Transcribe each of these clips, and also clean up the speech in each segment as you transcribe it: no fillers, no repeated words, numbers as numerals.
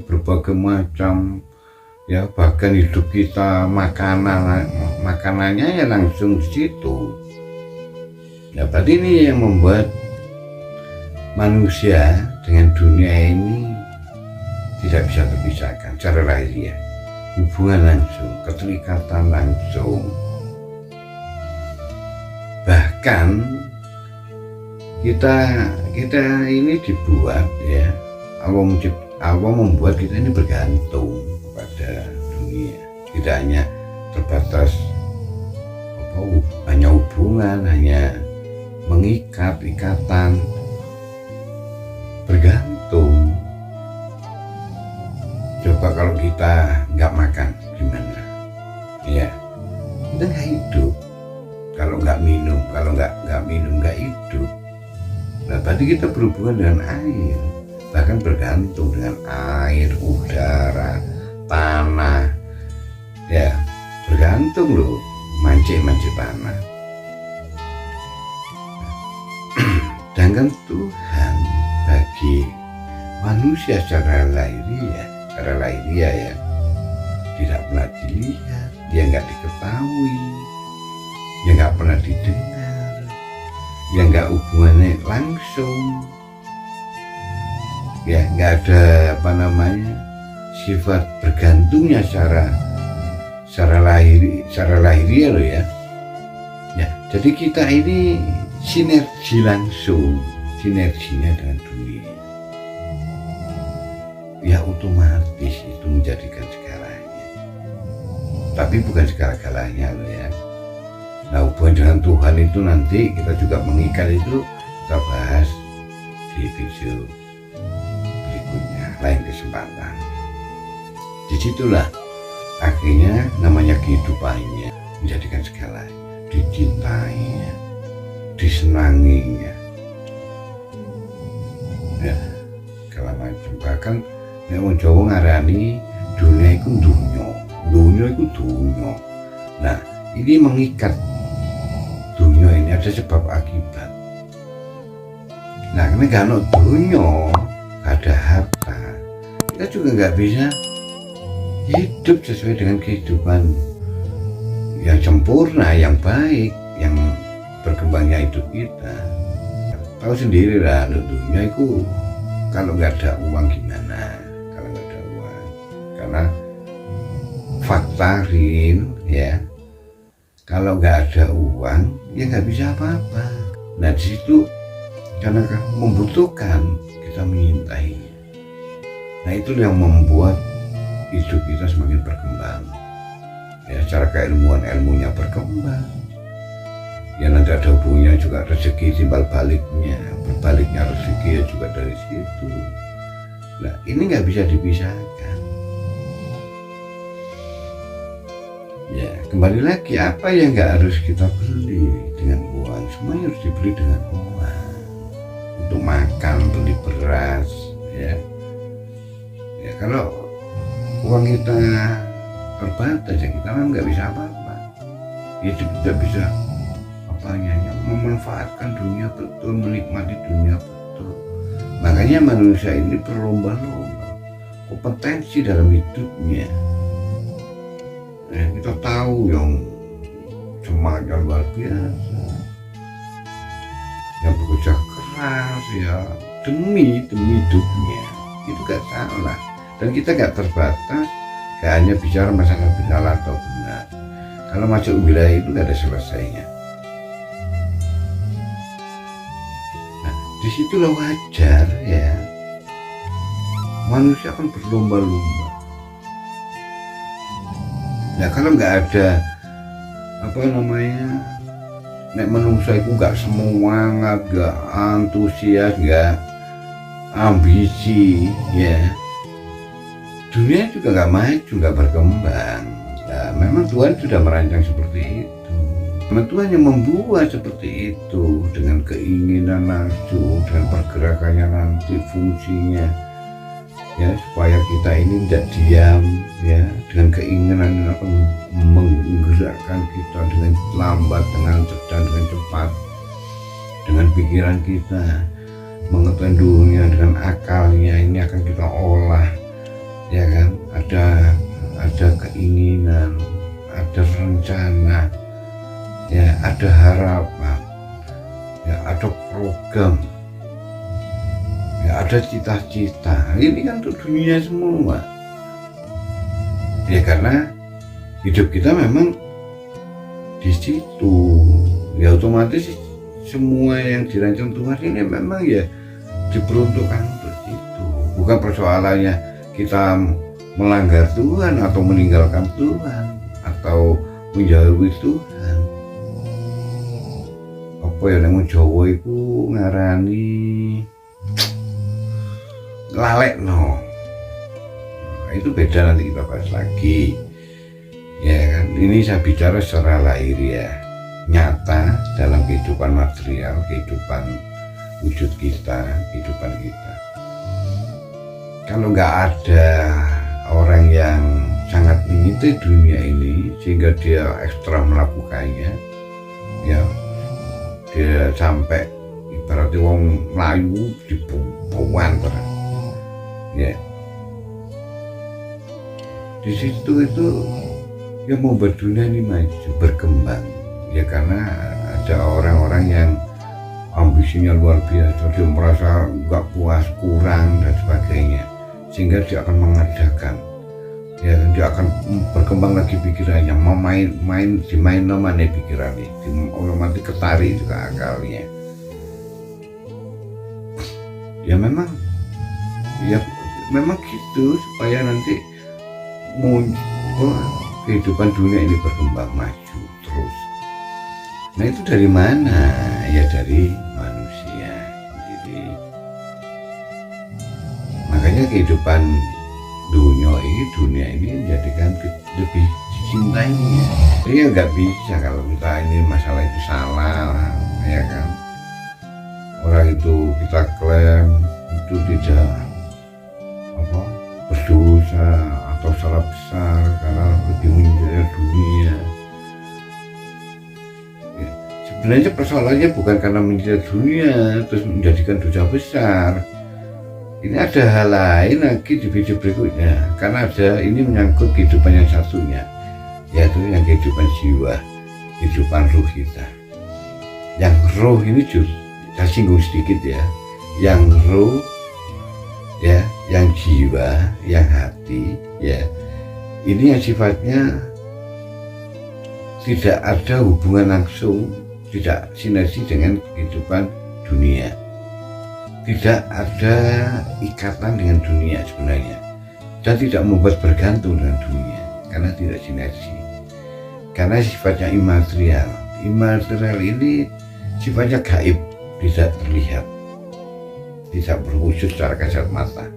berbagai macam, ya bahkan hidup kita makanannya ya langsung di situ. Ya berarti ini yang membuat manusia dengan dunia ini tidak bisa terpisahkan secara lahiriah, hubungan langsung, keterikatan langsung. Bahkan kita ini dibuat, ya Allah membuat kita ini bergantung kepada dunia, tidak hanya terbatas hanya hubungan, hanya mengikat ikatan, bergantung. Coba kalau kita nggak makan gimana? Ya, kita nggak hidup. Kalau nggak minum, nggak hidup. Nah, berarti kita berhubungan dengan air, bahkan bergantung dengan air, udara, tanah. Ya, bergantung loh, mancing tanah. Sedangkan Tuhan bagi manusia secara lahiriah ya, tidak pernah dilihat, dia nggak diketahui, dia nggak pernah didengar, dia nggak hubungannya langsung, ya nggak ada sifat bergantungnya secara lahiriah loh ya. Ya, jadi kita ini sinerginya dengan dunia. Ya otomatis itu menjadikan segalanya. Tapi bukan segala-galanya loh ya. Nah, hubungan dengan Tuhan itu nanti kita juga mengikat, itu kita bahas di video berikutnya, lain kesempatan. Disitulah akhirnya namanya kehidupannya menjadikan segalanya, dicintainya, disenanginya, ya segala macam. Bahkan wong Jawa ngarani dunia itu dunia itu dunia. Nah, ini mengikat dunia ini, ada sebab akibat. Nah, karena gak ada dunia, gak ada harta, kita juga nggak bisa hidup sesuai dengan kehidupan yang sempurna, yang baik, yang berkembangnya hidup kita. Tahu sendiri lah, dunia itu kalau nggak ada uang gimana? Kalau nggak ada uang, karena fakta ya, kalau nggak ada uang ya nggak bisa apa-apa. Nah, di situ karena membutuhkan, kita menyintainya. Nah, itu yang membuat hidup kita semakin berkembang. Ya, secara keilmuan, ilmunya berkembang. Ya, nanti ada hubungannya juga rezeki timbal baliknya, berbaliknya rezeki ya juga dari situ. Nah, ini nggak bisa dipisahkan. Ya, kembali lagi, apa yang nggak harus kita beli dengan uang, semuanya harus dibeli dengan uang. Untuk makan, beli beras, ya. Ya, kalau uang kita terbatas, ya kita memang nggak bisa apa-apa. Hidup tidak bisa memanfaatkan dunia betul, menikmati dunia betul. Makanya manusia ini berlomba-lomba kompetensi dalam hidupnya. Kita tahu yang semangatnya luar biasa, yang bekerja keras ya demi hidupnya, itu gak salah. Dan kita gak terbatas, gak hanya bicara masalah benar atau benar. Kalau masuk wilayah itu gak ada selesainya. Disitulah wajar ya, manusia akan berlomba-lomba. Nah, kalau nggak ada nek menungsa itu nggak semangat, nggak antusias, nggak ambisi, ya dunia juga nggak maju, nggak berkembang. Nah, memang Tuhan sudah merancang seperti itu. Tuhan yang membuat seperti itu dengan keinginan nafsu, dengan pergerakannya nanti fungsinya, ya supaya kita ini tidak diam, ya dengan keinginan akan menggerakkan kita dengan lambat, dengan sedang, dengan cepat, dengan pikiran kita mengetahui dunia, dengan akalnya ini akan kita olah ya kan, ada keinginan, ada rencana, ya ada harapan, ya ada program, ya ada cita-cita. Ini kan untuk dunia semua, ya karena hidup kita memang di situ, ya otomatis semua yang dirancang Tuhan ini memang ya diperuntukkan untuk itu. Bukan persoalannya kita melanggar Tuhan atau meninggalkan Tuhan atau menjauhi Tuhan. Apa ya nemu Jawa itu ngarani lalek no. Nah, itu beda, nanti kita bahas lagi. Ya kan, ini saya bicara secara lahir ya, nyata dalam kehidupan material, kehidupan wujud kita, kehidupan kita. Kalau nggak ada orang yang sangat mencintai dunia ini sehingga dia ekstra melakukannya, ya dia sampai ibaratnya wong Melayu di bawaan, ya di situ itu yang membuat dunia ini maju berkembang, ya karena ada orang-orang yang ambisinya luar biasa, dia merasa nggak puas, kurang dan sebagainya, sehingga dia akan mengadakan, ya dia akan berkembang lagi pikirannya, mau main nama nih pikirannya, otomatis ketarik juga akalnya. Ya memang gitu, supaya nanti muncul kehidupan dunia ini berkembang maju terus. Nah itu dari mana? Ya dari manusia sendiri. Makanya kehidupan dunia ini menjadikan lebih dicintainya. Dia nggak bisa kalau kita ini masalah itu salah, ya kan? Orang itu kita klaim itu tidak berdosa atau salah besar karena lebih mencintai dunia. Ya, sebenarnya persoalannya bukan karena mencintai dunia terus menjadikan dosa besar. Ini ada hal lain lagi di video berikutnya, karena ada ini menyangkut kehidupan yang satunya, yaitu yang kehidupan jiwa, kehidupan ruh kita. Yang roh ini saya singgung sedikit ya, yang roh, ya, yang jiwa, yang hati, ya, ini yang sifatnya tidak ada hubungan langsung, tidak sinergi dengan kehidupan dunia, tidak ada ikatan dengan dunia sebenarnya, dan tidak membuat bergantung dengan dunia karena tidak sinergi, karena sifatnya imaterial. Imaterial ini sifatnya gaib, tidak terlihat, tidak berwujud secara kasat mata.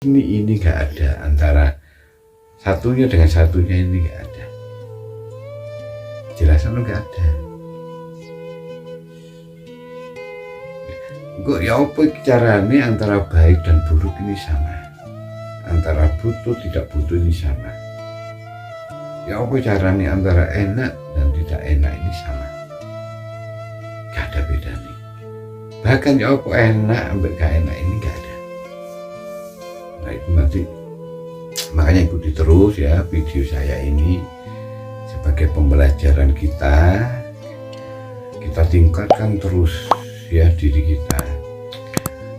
ini nggak ada, antara satunya dengan satunya ini nggak ada, jelasan nggak ada. Kok ya apa caranya antara baik dan buruk ini sama, antara butuh tidak butuh ini sama, ya apa caranya antara enak dan tidak enak ini sama, gak ada bedanya. Bahkan ya apa enak sampai gak enak ini gak ada. Nah itu nanti makanya ikuti terus ya video saya ini sebagai pembelajaran kita tingkatkan terus ya diri kita.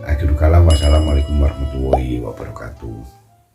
Akhirul kalam, wassalamualaikum warahmatullahi wabarakatuh.